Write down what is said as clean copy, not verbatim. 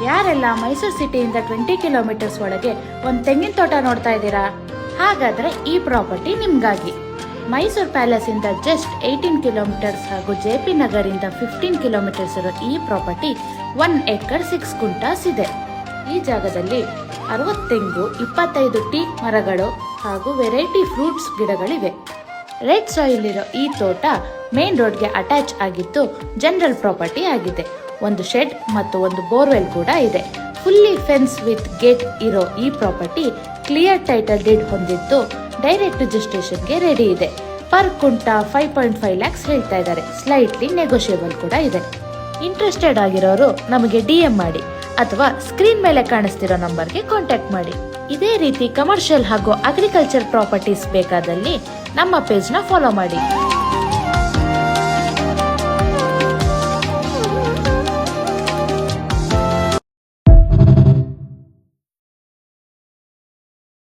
ಯಾರೆಲ್ಲ ಮೈಸೂರು ಸಿಟಿಯಿಂದ 20 ಕಿಲೋಮೀಟರ್ಸ್ ಒಳಗೆ ಒಂದು ತೆಂಗಿನ ತೋಟ ನೋಡ್ತಾ ಇದ್ದೀರಾ? ಹಾಗಾದ್ರೆ ಈ ಪ್ರಾಪರ್ಟಿ ನಿಮ್ಗಾಗಿ. ಮೈಸೂರು ಪ್ಯಾಲೇಸ್ ಇಂದ ಜಸ್ಟ್ 18 ಕಿಲೋಮೀಟರ್ಸ್ ಹಾಗೂ JP ನಗರ್ ಇಂದ 15 ಕಿಲೋಮೀಟರ್ಸ್ ಇರೋ ಈ ಪ್ರಾಪರ್ಟಿ 1 ಎಕರ್ 6 ಗುಂಟಾಸ್ ಇದೆ. ಈ ಜಾಗದಲ್ಲಿ 60 ತೆಂಗು, 25 ಟೀಕ್ ಮರಗಳು ಹಾಗೂ ವೆರೈಟಿ ಫ್ರೂಟ್ಸ್ ಗಿಡಗಳಿವೆ. ರೆಡ್ ಸಾಯಿಲ್ ಇರೋ ಈ ತೋಟ ಮೇನ್ ರೋಡ್ಗೆ ಅಟ್ಯಾಚ್ ಆಗಿದ್ದು ಜನರಲ್ ಪ್ರಾಪರ್ಟಿ ಆಗಿದೆ. ಒಂದು ಶೆಡ್ ಮತ್ತು ಒಂದು ಬೋರ್ವೆಲ್ ಕೂಡ ಇದೆ. ಫುಲ್ಲಿ ಫೆನ್ಸ್ ವಿತ್ ಗೇಟ್ ಇರೋ ಈ ಪ್ರಾಪರ್ಟಿ ಕ್ಲಿಯರ್ ಟೈಟಲ್ ಡೀಡ್ ಹೊಂದಿದ್ದು ಡೈರೆಕ್ಟ್ ರಿಜಿಸ್ಟ್ರೇಷನ್ಗೆ ರೆಡಿ ಇದೆ. ಪರ್ ಕುಂಟ 5.5 lakhs ಹೇಳ್ತಾ ಇದ್ದಾರೆ. ಸ್ಲೈಟ್ಲಿ ನೆಗೋಷಿಯಬಲ್ ಕೂಡ ಇದೆ. ಇಂಟ್ರೆಸ್ಟೆಡ್ ಆಗಿರೋರು ನಮಗೆ DM ಮಾಡಿ ಅಥವಾ ಸ್ಕ್ರೀನ್ ಮೇಲೆ ಕಾಣಿಸ್ತಿರೋ ನಂಬರ್ಗೆ ಕಾಂಟ್ಯಾಕ್ಟ್ ಮಾಡಿ. ಇದೇ ರೀತಿ ಕಮರ್ಷಿಯಲ್ ಹಾಗೂ ಅಗ್ರಿಕಲ್ಚರ್ ಪ್ರಾಪರ್ಟೀಸ್ ಬೇಕಾದಲ್ಲಿ ನಮ್ಮ ಪೇಜ್ನ ಫಾಲೋ ಮಾಡಿ.